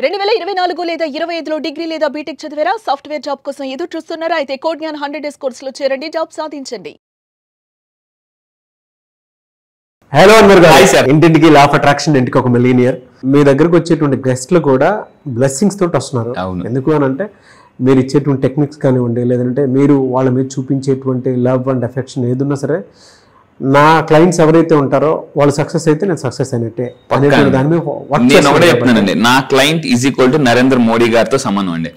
2024 లేదా 25లో డిగ్రీ లేదా బీటెక్ చదివారా? సాఫ్ట్వేర్ జాబ్ కోసం ఎదురు చూస్తున్నారా? అయితే కోడ్ జ్ఞాన్ 100 డేస్ కోర్సులో చేరండి, జాబ్ సాధించండి. హలో అన్వర్ గారు. Hi sir. ఇంటింటికి లా ఆఫ్ అట్రాక్షన్, ఇంటికి ఒక మిలీనియర్. మీ దగ్గరకు వచ్చేటువంటి గెస్ట్లు కూడా బ్లెస్సింగ్స్ తోటి వస్తున్నారు. ఎందుకు అని అంటే మీరు ఇచ్చేటువంటి టెక్నిక్స్ కానివ్వండి, లేదంటే మీరు వాళ్ళ మీద చూపించేటువంటి లవ్ అండ్ అఫెక్షన్ ఏదున్నా సరే, నా క్లయింట్స్ ఎవరైతే ఉంటారో వాళ్ళు సక్సెస్ అయితే నేను సక్సెస్ అయినట్టే. దాని మీద నేను ఒకటే చెప్తున్నానండి, నా client is equal to Narendra Modi గారితో సమానం అండి.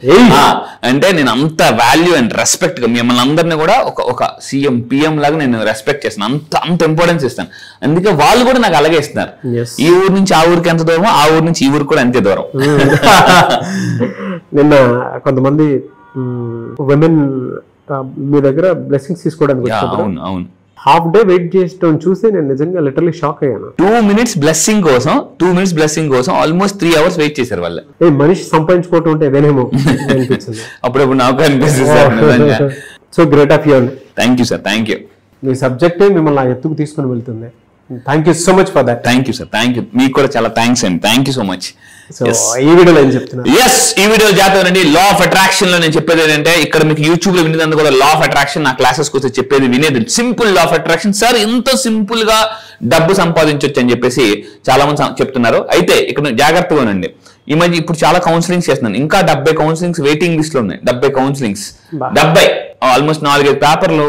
అంటే నేను అంత వాల్యూ అండ్ రెస్పెక్ట్ గా మిమ్మల్ని అందరినీ కూడా ఒక సీఎం పిఎం లాగా నేను రెస్పెక్ట్ చేస్తాను, అంత ఇంపార్టెన్స్ ఇస్తాను. అందుకే వాళ్ళు కూడా నాకు అలాగే ఇస్తున్నారు. ఈ ఊరు నుంచి ఆ ఊరికి ఎంత దూరం, ఆ ఊరు నుంచి ఈ ఊరికి కూడా అంతే దూరం. నిన్న కొంతమంది విమెన్ మీ దగ్గర బ్లెస్సింగ్స్ తీసుకోవడానికి అవును హాఫ్ డే వెయిట్ చేసడం చూసి నేను నిజంగా లిటరలీ షాక్ అయ్యాను. 2 minutes బ్లెస్సింగ్ కోసం ఆల్మోస్ట్ 3 hours వెయిట్ చేశారు వాళ్ళు. మనిషి సంపాదించుకోవటం అంటే ఏదేనేమో అనిపించింది. అప్పుడప్పుడు నాకు అనిపిస్తుంది. So great of you. Thank you sir, thank you. మీ సబ్జెక్టే మిమ్మల్ని ఆ ఎత్తుకు తీసుకుని వెళ్తుంది. Thank you so much for that. Thank you sir, thank you. మీకు కూడా చాలా థ్యాంక్స్ అండి. Thank you so much. ఈ వీడియోలో ఏం చెప్తున్నారు? ఈ వీడియో జాతరండి లా ఆఫ్ అట్రాక్షన్ లో నేను చెప్పేది ఏంటంటే, ఇక్కడ మీకు యూట్యూబ్ లో వినేదందుకు కూడా లా ఆఫ్ అట్రాక్షన్ నా క్లాసెస్ కోసం చెప్పేది వినేది simple law of attraction. Sir ఎంత సింపుల్ గా డబ్బు సంపాదించవచ్చు అని చెప్పేసి చాలా మంది చెప్తున్నారు. అయితే ఇక్కడ జాగ్రత్తగా ఉండండి. ఈ మధ్య ఇప్పుడు చాలా కౌన్సిలింగ్స్ చేస్తున్నాను. ఇంకా 70 కౌన్సిలింగ్స్ వెయిటింగ్ లిస్ట్ లో ఉన్నాయి. 70 కౌన్సిలింగ్స్, 70 ఆల్మోస్ట్ 4-5 పేపర్లు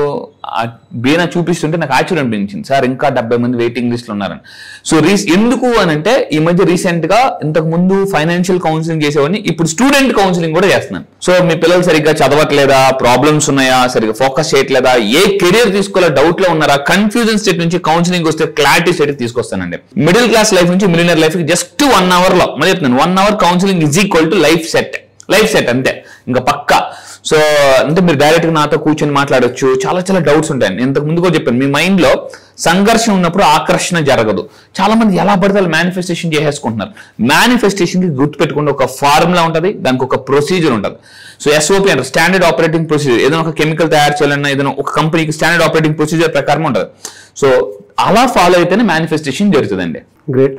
బీనా చూపిస్తుంటే నాకు ఆశ్చర్యం అనిపించింది. సార్ ఇంకా 70 మంది వెయిటింగ్ లిస్ట్ లో ఉన్నారని. సో ఎందుకు అని అంటే, ఈ మధ్య రీసెంట్ గా ఇంతకు ముందు ఫైనాన్షియల్ కౌన్సిలింగ్ చేసేవాడిని, ఇప్పుడు స్టూడెంట్ కౌన్సిలింగ్ కూడా చేస్తున్నాను. సో మీ పిల్లలు సరిగ్గా చదవట్లేదా, ప్రాబ్లమ్స్ ఉన్నాయా, సరిగ్గా ఫోకస్ చేయట్లేదా, ఏ కెరీర్ తీసుకోవాలో డౌట్ లో ఉన్నారా, కన్ఫ్యూజన్ స్టేట్ నుంచి కౌన్సిలింగ్ వస్తే క్లారిటీ స్టేట్ తీసుకొస్తానండి. మిడిల్ క్లాస్ లైఫ్ నుంచి మిలియనర్ లైఫ్ కి జస్ట్ 1 hour లో, మళ్ళీ చెప్తున్నాను, 1 hour counselling is equal to life set అంతే, ఇంకా పక్కా. సో అంటే మీరు డైరెక్ట్ గా నాతో కూర్చొని మాట్లాడొచ్చు. చాలా చాలా డౌట్స్ ఉంటాయి. నేను ఇంతకు ముందు కూడా చెప్పాను, మీ మైండ్ లో సంఘర్షణ ఉన్నప్పుడు ఆకర్షణ జరగదు. చాలా మంది ఎలా పడితే మేనిఫెస్టేషన్ చేసేసుకుంటున్నారు. మేనిఫెస్టేషన్ కి గుర్తు పెట్టుకుంటే ఒక ఫార్ములా ఉంటుంది, దానికి ఒక ప్రొసీజర్ ఉంటుంది. సో SOP అంటే స్టాండర్డ్ ఆపరేటింగ్ ప్రొసీజర్. ఏదైనా ఒక కెమికల్ తయారు చేయాలన్నా ఏదైనా ఒక కంపెనీకి స్టాండర్డ్ ఆపరేటింగ్ ప్రొసీజర్ ప్రకారం ఉంటుంది. సో అలా ఫాలో అయితేనే మేనిఫెస్టేషన్ జరుగుతుందండి. గ్రేట్.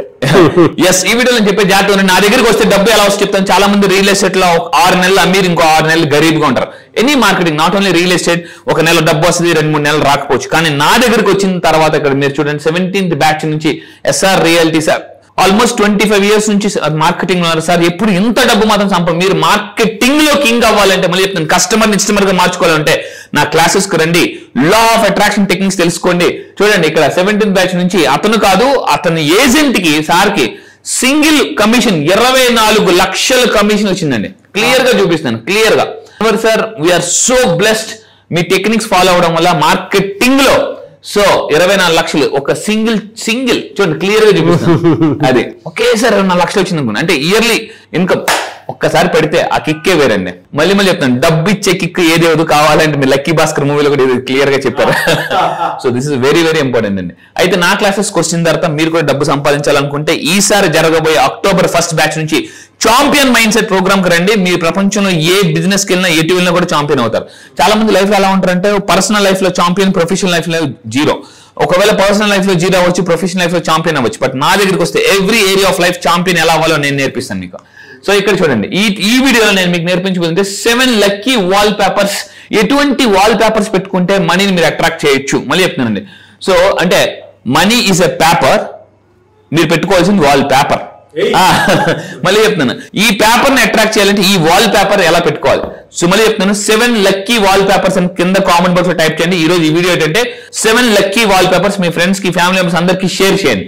ఈ వీడియోలో చెప్పే జాగ్రత్త, నా దగ్గరికి వస్తే డబ్బు ఎలా వస్తే చెప్తాను. చాలా మంది రియల్ ఎస్టేట్ లో 6 నెలలు అమ్మీరు, ఇంకో 6 నెలలు గరీబ్గా ఉంటారు. Any marketing, not only real estate, ఒక నెల డబ్బు వస్తుంది, 2-3 నెలలు రాకపోవచ్చు. కానీ నా దగ్గరికి వచ్చిన తర్వాత ఇక్కడ మీరు చూడండి, 17th బ్యాచ్ నుంచి SR realty sir almost 25 years నుంచి మార్కెటింగ్ లో ఉన్నారు సార్. ఎప్పుడు ఇంత డబ్బు మాత్రం మీరు మార్కెటింగ్ లో కింగ్ అవ్వాలంటే, మళ్ళీ చెప్తాను, కస్టమర్ ఇస్టమర్ గా మార్చుకోవాలంటే నా క్లాసెస్ కు రండి, లా ఆఫ్ అట్రాక్షన్ టెక్నిక్స్ తెలుసుకోండి. చూడండి ఇక్కడ 17th బ్యాచ్ నుంచి అతను కాదు, అతని ఏజెంట్ కి సార్ కి సింగిల్ కమిషన్ 24 లక్షల కమిషన్ వచ్చిందండి. క్లియర్ గా చూపిస్తాను, క్లియర్ గా. సార్ వీఆర్ సో బ్లెస్డ్, మీ టెక్నిక్స్ ఫాలో అవడం వల్ల మార్కెటింగ్ లో సో 24 లక్షలు ఒక సింగిల్ చూడండి, క్లియర్ గా చూపిస్తాను. అది ఒకేసారి 24 లక్షలు వచ్చింది అనుకున్నా. అంటే ఇయర్లీ ఇన్కమ్ ఒక్కసారి పెడితే ఆ కిక్కే వేరండి. మళ్ళీ చెప్తాను, డబ్బు ఇచ్చే కిక్ ఏదేవదు కావాలంటే మీరు లక్కీ భాస్కర్ మూవీలో కూడా క్లియర్ గా చెప్పారు. So this is very very important అండి. అయితే నా క్లాసెస్ వచ్చిన తర్వాత మీరు కూడా డబ్బు సంపాదించాలనుకుంటే, ఈసారి జరగబోయే October 1st బ్యాచ్ నుంచి చాంపియన్ మైండ్ సెట్ ప్రోగ్రామ్ కి రండి. మీరు ప్రపంచంలో ఏ బిజినెస్ కి వెళ్ళినా, ఎటు వెళ్ళినా కూడా చాంపియన్ అవుతారు. చాలా మంది లైఫ్ లో ఎలా ఉంటారంటే, పర్సనల్ లైఫ్ లో చాంపియన్, ప్రొఫెషనల్ లైఫ్ లో 0. ఒకవేళ పర్సనల్ లైఫ్ లో 0 అవ్వచ్చు, ప్రొఫెషనల్ లైఫ్ లో చాంపియన్ అవ్వచ్చు. బట్ నా దగ్గరికి వస్తే every area of life champion ఎలా అవ్వాలో నేను నేర్పిస్తాను మీకు. సో ఇక్కడ చూడండి, ఈ వీడియోలో నేను మీకు నేర్పించబోతుంటే 7 లక్కీ వాల్ పేపర్స్. ఎటువంటి వాల్ పేపర్స్ పెట్టుకుంటే మనీని మీరు అట్రాక్ట్ చేయొచ్చు. మళ్ళీ చెప్తున్నానండి, సో అంటే మనీ ఈజ్ ఎ పేపర్, మీరు పెట్టుకోవాల్సింది వాల్ పేపర్. మళ్ళీ చెప్తున్నాను, ఈ పేపర్ ని అట్రాక్ట్ చేయాలంటే ఈ వాల్ పేపర్ ఎలా పెట్టుకోవాలి. సో మళ్ళీ చెప్తున్నాను, 7 లక్కీ వాల్ పేపర్స్ అని కింద కామెంట్ బాక్స్ లో టైప్ చేయండి. ఈ రోజు ఈ వీడియో ఏంటంటే 7 లక్కీ వాల్ పేపర్స్ మీ ఫ్రెండ్స్ కి, ఫ్యామిలీ మెంబర్స్ అందరికి షేర్ చేయండి.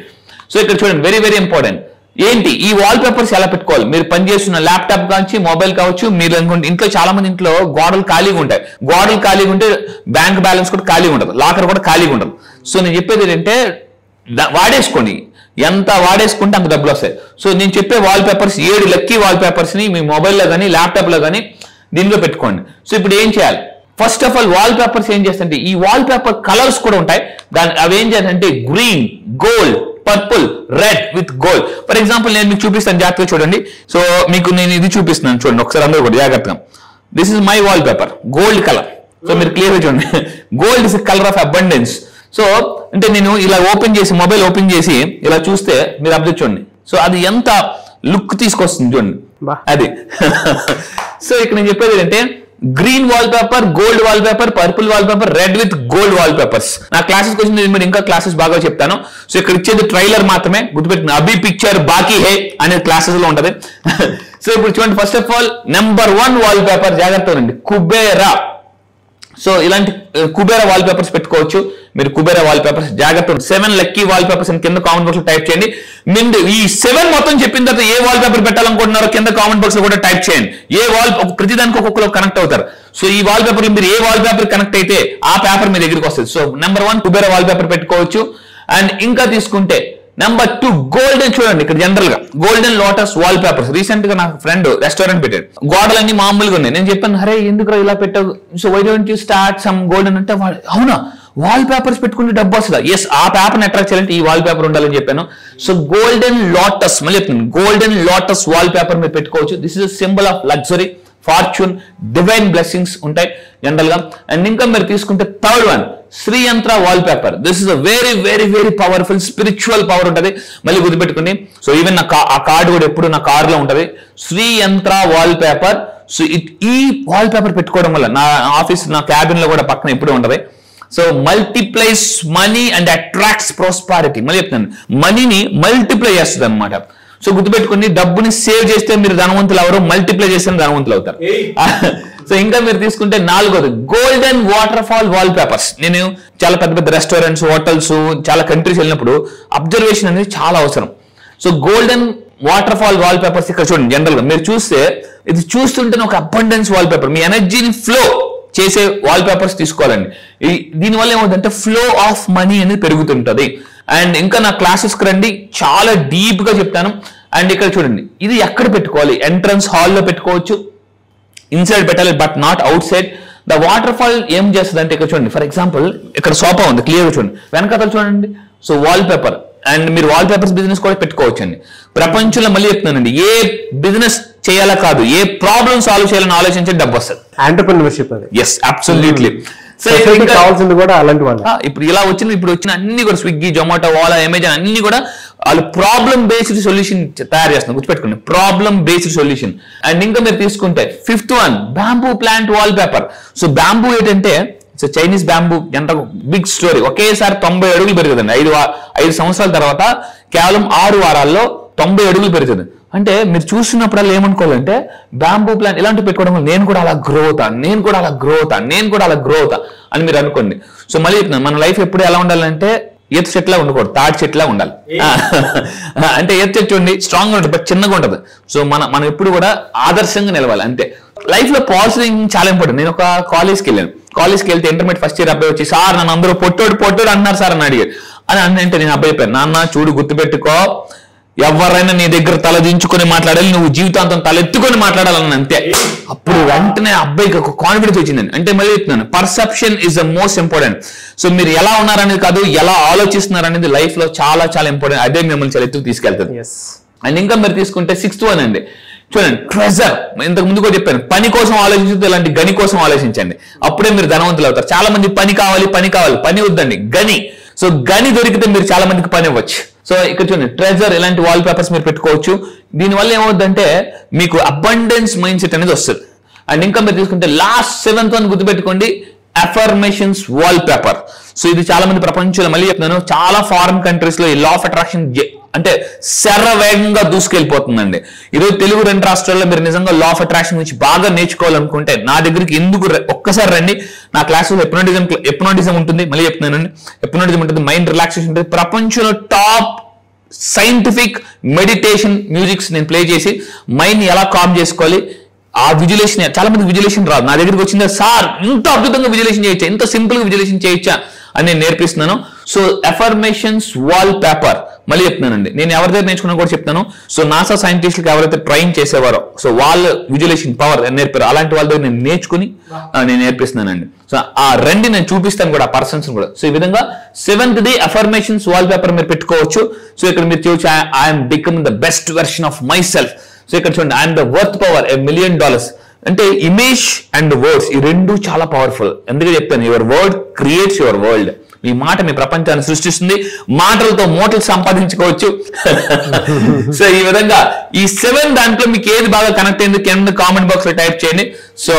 సో ఇక్కడ చూడండి, వెరీ వెరీ ఇంపార్టెంట్. ఏంటి ఈ వాల్ పేపర్స్ ఎలా పెట్టుకోవాలి? మీరు పనిచేస్తున్న ల్యాప్టాప్ కావచ్చు, మొబైల్ కావచ్చు, మీరు అనుకుంటే ఇంట్లో చాలా మంది ఇంట్లో గోడలు ఖాళీగా ఉంటాయి. గోడలు ఖాళీగా ఉంటే బ్యాంక్ బ్యాలెన్స్ కూడా ఖాళీగా ఉండదు, లాకర్ కూడా ఖాళీగా ఉండదు. సో నేను చెప్పేది ఏంటంటే, వాడేసుకోండి, ఎంత వాడేసుకుంటే అంత డబ్బులు వస్తాయి. సో నేను చెప్పే wall papers 7 lucky wall papers ని మీ మొబైల్లో కానీ, ల్యాప్టాప్ లో కానీ దీనిలో పెట్టుకోండి. సో ఇప్పుడు ఏం చేయాలి? First of all wall papers ఏం చేస్తాయంటే, ఈ వాల్ పేపర్ కలర్స్ కూడా ఉంటాయి. అవి ఏం చేయాలంటే green, gold, purple, red with gold. For example నేను మీకు చూపిస్తాను, జాగ్రత్తగా చూడండి. సో మీకు నేను ఇది చూపిస్తున్నాను, చూడండి ఒకసారి అందరూ కూడా జాగ్రత్తగా. This is my wall paper, gold colour. So మీరు క్లియర్ గా చూడండి, gold is colour of abundance. So అంటే నేను ఇలా ఓపెన్ చేసి, మొబైల్ ఓపెన్ చేసి ఇలా చూస్తే మీరు అబ్జర్వ్ చూడండి. సో అది ఎంత లుక్ తీసుకొస్తుంది చూడండి. అది. సో ఇక్కడ నేను చెప్పేది ఏంటంటే green wall paper, gold wall paper, purple wall paper, red with gold wall papers. నా క్లాసెస్ వచ్చి నేను ఇంకా క్లాసెస్ బాగా చెప్తాను. సో ఇక్కడ ఇచ్చేది ట్రైలర్ మాత్రమే, గుర్తుపెట్టిన అభి పిక్చర్ బాకీ హే అనేది క్లాసెస్ లో ఉంటది. సో ఇప్పుడు చూడండి, first of all number 1 wall paper, జాగ్రత్తగా ఉండండి, కుబేరా. సో ఇలాంటి కుబేరా వాల్ పేపర్స్ పెట్టుకోవచ్చు మీరు. కుబేరా వాల్ పేపర్స్ జాగ్రత్త. 7 లక్కీ వాల్ పేపర్స్ అని కింద కామెంట్ బాక్స్ లో టైప్ చేయండి. మీరు ఈ 7 మొత్తం చెప్పిన తర్వాత ఏ వాల్ పేపర్ పెట్టాలనుకుంటున్నారో కింద కామెంట్ బాక్స్ లో కూడా టైప్ చేయండి. ఏ వాల్, ప్రతిదానికి ఒక్కొక్కరు కనెక్ట్ అవుతారు. సో ఈ వాల్ పేపర్ మీరు ఏ వాల్ పేపర్ కనెక్ట్ అయితే ఆ పేపర్ మీ దగ్గరికి వస్తుంది. So number 1 Kubera wall paper పెట్టుకోవచ్చు. అండ్ ఇంకా తీసుకుంటే నెంబర్ 2 గోల్డెన్, చూడండి ఇక్కడ జనరల్ గా golden lotus wall papers. Recent గా నా ఫ్రెండ్ రెస్టారెంట్ పెట్టాడు, గోడలన్నీ మామూలుగా ఉన్నాయి. నేను చెప్పాను, అరే ఎందుకు ఇలా పెట్టావు, so why don't you start some golden అంటే, అవునా వాల్ పేపర్స్ పెట్టుకుంటే డబ్బు వస్తుందా? ఎస్, ఆ పేపర్ అట్రాక్ట్ చేయాలంటే ఈ వాల్ పేపర్ ఉండాలని చెప్పాను. సో గోల్డెన్ లోటస్, మళ్ళీ చెప్తాను, గోల్డెన్ లోటస్ వాల్ పేపర్ మీరు పెట్టుకోవచ్చు. This is symbol of luxury, fortune, divine blessings ఉంటాయి జనరల్ గా. అండ్ ఇంకా మీరు తీసుకుంటే థర్డ్ వన్ శ్రీ యంత్ర wall paper. This is a very very very powerful spiritual power ఉంటుంది. మళ్ళీ గుర్తుపెట్టుకోండి. సో ఈవెన్ ఆ కార్డు కూడా ఎప్పుడు నా కార్ లో ఉంటది, శ్రీ యంత్ర వాల్ పేపర్. సో ఈ వాల్ పేపర్ పెట్టుకోవడం వల్ల నా ఆఫీస్, నా క్యాబిన్ లో కూడా పక్కన ఎప్పుడు ఉంటది. So multiplies money and attracts prosperity. మళ్ళీ చెప్తాను, మనీని మల్టిప్లై చేస్తుంది అనమాట. సో గుర్తుపెట్టుకోండి, డబ్బుని సేవ్ చేస్తే మీరు ధనవంతులు ఎవరు, మల్టిప్లై చేస్తే ధనవంతులు అవుతారు. సో ఇంకా మీరు తీసుకుంటే 4వది golden waterfall wallpapers. నేను చాలా పెద్ద పెద్ద రెస్టారెంట్స్, హోటల్స్, చాలా కంట్రీస్ వెళ్ళినప్పుడు అబ్జర్వేషన్ అనేది చాలా అవసరం. So golden waterfall wallpapers ఇక్కడ చూడండి. జనరల్ గా మీరు చూస్తే ఇది చూస్తుంటేనే ఒక అబండెన్స్ వాల్ పేపర్, మీ ఎనర్జీని ఫ్లో చేసే వాల్ పేపర్స్ తీసుకోవాలండి. దీనివల్ల ఏమవుతుందంటే ఫ్లో ఆఫ్ మనీ అనేది పెరుగుతుంటది. అండ్ ఇంకా నా క్లాసెస్కి రండి, చాలా డీప్ గా చెప్తాను. అండ్ ఇక్కడ చూడండి, ఇది ఎక్కడ పెట్టుకోవాలి, ఎంట్రన్స్ హాల్లో పెట్టుకోవచ్చు, ఇన్సైడ్ పెట్టాలి but not out side. The water fall ఏం చేస్తుంది అంటే ఇక్కడ చూడండి, ఫర్ ఎగ్జాంపుల్ ఇక్కడ సోఫా ఉంది, క్లియర్ గా చూడండి, వెనకాతలు చూడండి. సో వాల్ పేపర్, అండ్ మీరు వాల్ పేపర్స్ బిజినెస్ కూడా పెట్టుకోవచ్చు అండి. ప్రపంచంలో మళ్ళీ చెప్తున్నానండి, ఏ బిజినెస్ చేయాలా కాదు, ఏ ప్రాబ్లమ్ సాల్వ్ చేయాలని ఆలోచించే డబ్బు వస్తుంది. ఎంటర్‌ప్రెన్యూర్‌షిప్ అది. Yes, absolutely. సో కావాల్సింది కూడా అలాంటి వాళ్ళు. ఇప్పుడు ఇలా వచ్చిన అన్ని కూడా స్విగ్గీ, జొమాటో, ఓలా, అమెజాన్ అన్ని కూడా వాళ్ళు ప్రాబ్లమ్ బేస్డ్ సొల్యూషన్ తయారు చేస్తున్నారు. గుర్తుపెట్టుకోండి, ప్రాబ్లమ్ బేస్డ్ సొల్యూషన్. అండ్ ఇంకా మీరు తీసుకుంటే 5th one bamboo plant wall paper. So bamboo ఏంటంటే, సో చైనీస్ బ్యాంబూ ఎంత బిగ్ స్టోరీ, ఒకేసారి 90 అడుగులు పెరుగుతుంది. 5 సంవత్సరాల తర్వాత కేవలం 6 వారాల్లో 90 అడుగులు పెరుగుతుంది. అంటే మీరు చూస్తున్నప్పుడల్లా ఏమనుకోవాలంటే, బ్యాంబూ ప్లాంట్ ఇలాంటివి పెట్టుకోవడం వల్ల నేను కూడా అలా గ్రో అవుతాను, నేను కూడా అలా గ్రో అవుతాను, నేను కూడా అలా గ్రో అవుతా అని మీరు అనుకోండి. సో మళ్ళీ చెప్తున్నాను, మన లైఫ్ ఎప్పుడు ఎలా ఉండాలంటే ఈత చెట్లా ఉండకూడదు, తాటి చెట్లా ఉండాలి. అంటే ఈత చెట్టు చూడండి స్ట్రాంగ్ గా ఉంటుంది, బట్ చిన్నగా ఉంటుంది. సో మనం ఎప్పుడు కూడా ఆదర్శంగా నిలవాలి అంతే. లైఫ్ లో పాజిటివ్ చాలా ఇంపార్టెంట్. నేను ఒక కాలేజ్కి వెళ్ళాను. కాలేజ్కి వెళ్తే ఇంటర్మీడియట్ ఫస్ట్ ఇయర్ అబ్బాయి వచ్చి, సార్ నన్ను అందరూ పొట్టోడు అంటున్నారు సార్ అని అడిగారు. అని అంటే నేను అబ్బాయి చెప్పాను, నాన్న చూడు గుర్తుపెట్టుకో, ఎవరైనా నీ దగ్గర తల దించుకొని మాట్లాడాలి, నువ్వు జీవితాంతం తలెత్తుకొని మాట్లాడాలని అంతే. అప్పుడు వెంటనే అబ్బాయికి ఒక కాన్ఫిడెన్స్ వచ్చిందండి. అంటే మళ్ళీ చెప్తున్నాను, perception is the most important. So మీరు ఎలా ఉన్నారనేది కాదు, ఎలా ఆలోచిస్తున్నారు అనేది లైఫ్ లో చాలా చాలా ఇంపార్టెంట్. అదే మిమ్మల్ని చాలా ఎత్తుకు తీసుకెళ్తుంది. అండ్ ఇంకా మీరు తీసుకుంటే 6th వన్ అండి, చూడండి ట్రెజర్. ఇంతకు ముందు కూడా చెప్పాను, పని కోసం ఆలోచించదు, ఇలాంటి గని కోసం ఆలోచించండి, అప్పుడే మీరు ధనవంతులు అవుతారు. చాలా మంది పని కావాలి, పని వద్దండి, గని. సో గని దొరికితే మీరు చాలా మందికి పని ఇవ్వచ్చు. సో ఇక్కడ చూడండి ట్రెజర్, ఇలాంటి వాల్ పేపర్స్ మీరు పెట్టుకోవచ్చు. దీనివల్ల ఏమవుతుందంటే మీకు అబండెన్స్ మైండ్ సెట్ అనేది వస్తుంది. అండ్ ఇంకా మీరు తీసుకుంటే లాస్ట్ 7th వన్ గుర్తుపెట్టుకోండి, అఫర్మేషన్స్ వాల్ పేపర్. సో ఇది చాలా మంది ప్రపంచంలో, మళ్ళీ చెప్తున్నాను, చాలా ఫారిన్ కంట్రీస్ లో ఈ లా ఆఫ్ అట్రాక్షన్ అంటే శరవేగంగా దూసుకెళ్ళిపోతుందండి. ఈరోజు తెలుగు 2 రాష్ట్రాల్లో మీరు నిజంగా లా ఆఫ్ అట్రాక్షన్ గురించి బాగా నేర్చుకోవాలనుకుంటే నా దగ్గరికి ఎందుకు ఒక్కసారి రండి. నా క్లాసులో ఎప్నోటిజం ఉంటుంది, మళ్ళీ చెప్తున్నానండి, ఎప్నోటిజం ఉంటుంది, మైండ్ రిలాక్సేషన్ ఉంటుంది. ప్రపంచంలో టాప్ సైంటిఫిక్ మెడిటేషన్ మ్యూజిక్స్ నేను ప్లే చేసి మైండ్ ఎలా కామ్ చేసుకోవాలి, ఆ విజులేషన్, చాలా మంది విజులేషన్ రాదు. నా దగ్గరికి వచ్చిందా, సార్ ఇంత అద్భుతంగా విజులేషన్ చేయొచ్చా, ఇంత సింపుల్ గా విజులేషన్ చేయొచ్చా అని నేను నేర్పిస్తున్నాను. సో అఫర్మేషన్స్ వాల్ పేపర్ మళ్ళీ చెప్తున్నానండి, నేను ఎవరి దగ్గర నేర్చుకున్నా కూడా చెప్తాను. సో నాసా సైంటిస్టులకు ఎవరైతే ట్రైన్ చేసేవారో, సో వాళ్ళ విజులేషన్ పవర్ నేర్పారు, అలాంటి వాళ్ళ దగ్గర నేను నేర్చుకుని నేను నేర్పిస్తున్నానండి. సో ఆ రెండు నేను చూపిస్తాను కూడా, ఆ పర్సన్స్ కూడా. సో ఈ విధంగా 7th the affirmations wall paper మీరు పెట్టుకోవచ్చు. సో ఇక్కడ మీరు చూసి I'm become the best version of myself. So ఇక్కడ చూడండి, I'm the worth power $1 million. అంటే ఇమేజ్ అండ్ వర్డ్స్ ఈ రెండు చాలా పవర్ఫుల్. ఎందుకంటే చెప్తాను, your word creates your world. మీ మాట మీ ప్రపంచాన్ని సృష్టిస్తుంది, మాటలతో మోటలు సంపాదించుకోవచ్చు. సో ఈ విధంగా ఈ 7 దాంట్లో మీకు ఏది బాగా కనెక్ట్ అయింది కింద కామెంట్ బాక్స్ లో టైప్ చేయండి. సో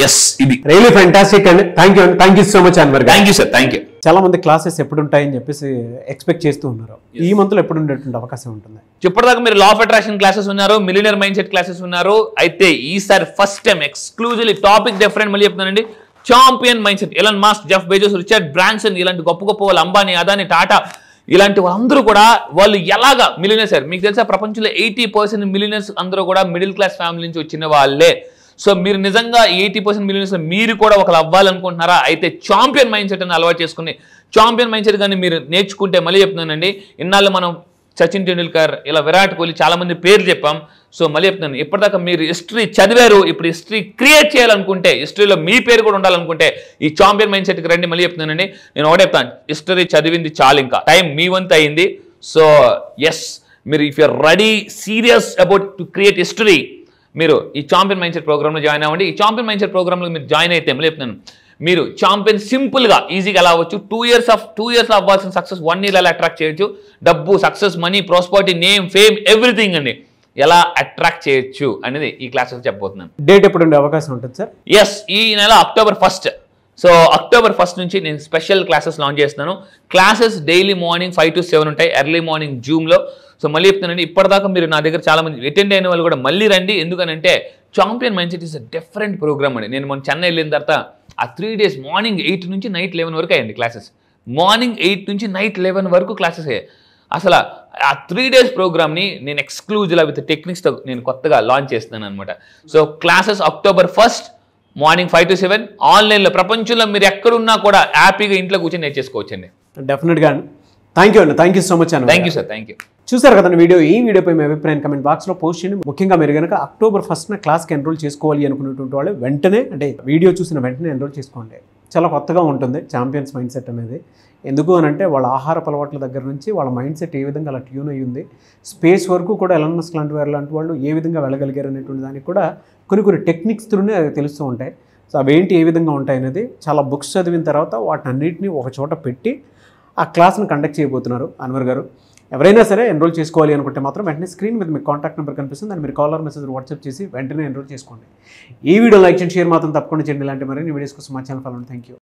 ఎస్, ఇది రియలీ ఫ్యాంటాస్టిక్ అండి. Thank you so much Anwar గారు. Thank you sir, thank you. చాలా మంది క్లాసెస్ ఎప్పుడు ఉంటాయని చెప్పేసి ఎక్స్పెక్ట్ చేస్తూ ఉన్నారు. ఈ మంత్ లో ఎప్పుడు ఉండేటువంటి అవకాశం ఉంటుంది? ఇప్పటిదాకా మీరు లా ఆఫ్ అట్రాక్షన్ క్లాసెస్ ఉన్నారు, మిలియనర్ మైండ్ సెట్ క్లాసెస్ ఉన్నారు. అయితే ఈసారి first time exclusively topic different మళ్ళీ చెప్తున్నానండి. Champion mind set. Elon Musk, Jeff Bezos, Richard Branson ఇలాంటి గొప్ప గొప్ప వాళ్ళు, అంబానీ, అదానీ, టాటా ఇలాంటి వాళ్ళందరూ కూడా వాళ్ళు ఎలాగా మిలియనర్స్ అయ్యారు. మీకు తెలుసా ప్రపంచంలో 80% మిలియనర్స్ అందరూ కూడా మిడిల్ క్లాస్ ఫ్యామిలీ నుంచి వచ్చిన వాళ్ళే. సో మీరు నిజంగా 80% మిలియనర్స్ మీరు కూడా ఒకరు అవ్వాలనుకుంటున్నారా? అయితే చాంపియన్ మైండ్ సెట్ అని అలవాటు చేసుకుని చాంపియన్ మైండ్ సెట్ కానీ మీరు నేర్చుకుంటే మళ్ళీ చెప్తున్నానండి, ఇన్నాళ్ళు మనం సచిన్ టెండూల్కర్ ఇలా విరాట్ కోహ్లీ చాలా మంది పేర్లు చెప్పాం. సో మళ్ళీ చెప్తున్నాను, ఇప్పటిదాకా మీరు హిస్టరీ చదివారు, ఇప్పుడు హిస్టరీ క్రియేట్ చేయాలనుకుంటే, హిస్టరీలో మీ పేరు కూడా ఉండాలనుకుంటే ఈ చాంపియన్ మైండ్ సెట్కి రండి. మళ్ళీ చెప్తున్నానండి, నేను ఒకటే చెప్తాను, హిస్టరీ చదివింది చాలు, ఇంకా టైం మీ వంతు అయింది. సో ఎస్, మీరు if you're ready serious about to create history, మీరు ఈ చాంపియన్ మైండ్ సెట్ ప్రోగ్రామ్లో జాయిన్ అవ్వండి. ఈ చాంపియన్ మైండ్ సెట్ ప్రోగ్రామ్లో మీరు జాయిన్ అయితే మళ్ళీ చెప్తున్నాను, మీరు చాంపియన్ సింపుల్గా ఈజీగా ఎలా అవ్వచ్చు. 2 years అవ్వాల్సిన సక్సెస్ 1 year ఎలా అట్రాక్ట్ చేయొచ్చు. డబ్బు, success, money, prosperity, name, fame, everything అండి ఎలా అట్రాక్ట్ చేయొచ్చు అనేది ఈ క్లాసెస్ చెప్పబోతున్నాను. డేట్ ఎప్పుడు ఉండే అవకాశం ఉంటుంది సార్? ఎస్, ఈ నెల October 1st. So October 1st నుంచి నేను స్పెషల్ క్లాసెస్ లాంచ్ చేస్తున్నాను. క్లాసెస్ డైలీ మార్నింగ్ 5 to 7 ఉంటాయి, ఎర్లీ మార్నింగ్ జూమ్లో. సో మళ్ళీ చెప్తున్నానండి, ఇప్పటిదాకా మీరు నా దగ్గర చాలా మంది అటెండ్ అయిన వాళ్ళు కూడా మళ్ళీ రండి. ఎందుకనంటే champion mind set is a different program అండి. నేను మొన్న చెన్నై వెళ్ళిన తర్వాత ఆ 3 days మార్నింగ్ 8 నుంచి నైట్ 11 వరకు అయ్యండి క్లాసెస్. మార్నింగ్ 8 నుంచి నైట్ 11 వరకు క్లాసెస్ అయ్యాయి. అసలు ఆ 3 days ప్రోగ్రామ్ని నేను ఎక్స్క్లూజివ్గా విత్ టెక్నిక్స్తో నేను కొత్తగా లాంచ్ చేస్తున్నాను అనమాట. So classes October 1st morning 5 to 7 ఆన్లైన్లో. ప్రపంచంలో మీరు ఎక్కడున్నా కూడా హ్యాపీగా ఇంట్లో కూర్చొని నేర్చేసుకోవచ్చండి. డెఫినెట్గా. థ్యాంక్ యూ అండి. థ్యాంక్ యూ సో మచ్ అండి. Thank you sir, thank you. చూసారు కదండి వీడియో. ఈ వీడియోపై మీ అభిప్రాయం కమెంట్ బాక్స్లో పోస్ట్ చేయండి. ముఖ్యంగా మీరు కనుక October 1st క్లాస్కి ఎన్రోల్ చేసుకోవాలి అనుకునేటువంటి వాళ్ళు వెంటనే, అంటే వీడియో చూసిన వెంటనే ఎన్రోల్ చేసుకోండి. చాలా కొత్తగా ఉంటుంది చాంపియన్స్ మైండ్ సెట్ అనేది. ఎందుకు అని అంటే వాళ్ళ ఆహారపు అలవాట్ల దగ్గర నుంచి వాళ్ళ మైండ్ సెట్ ఏ విధంగా అలా ట్యూన్ అయ్యి ఉంది, స్పేస్ వరకు కూడా ఎలాన్ మస్క్ లాంటి వాళ్ళు ఏ విధంగా వెళ్ళగలిగారు అనేటువంటి దానికి కూడా కొన్ని టెక్నిక్స్ త్రూనే తెలుస్తూ ఉంటాయి. సో అవేంటి ఏ విధంగా ఉంటాయి అనేది చాలా బుక్స్ చదివిన తర్వాత వాటన్నిటిని ఒక చోట పెట్టి ఆ క్లాస్ని కండక్ట్ చేయబోతున్నారు అన్వర్ గారు. ఎవరైనా సరే ఎన్రోల్ చేసుకోవాలి అనుకుంటే మాత్రం వెంటనే స్క్రీన్ మీద మీకు కాంటాక్ట్ నెంబర్ కనిపిస్తుంది, దాన్ని మీరు కాల్ ఆర్ మెసేజ్ వాట్సాప్ చేసి వెంటనే ఎన్రోల్ చేసుకోండి. ఈ వీడియో లైక్ చేయండి, షేర్ మాత్రం తప్పకుండా చేయండి. ఇలాంటి మరిన్ని వీడియోస్ కోసం మా ఛానల్ ఫాలో. Thank you.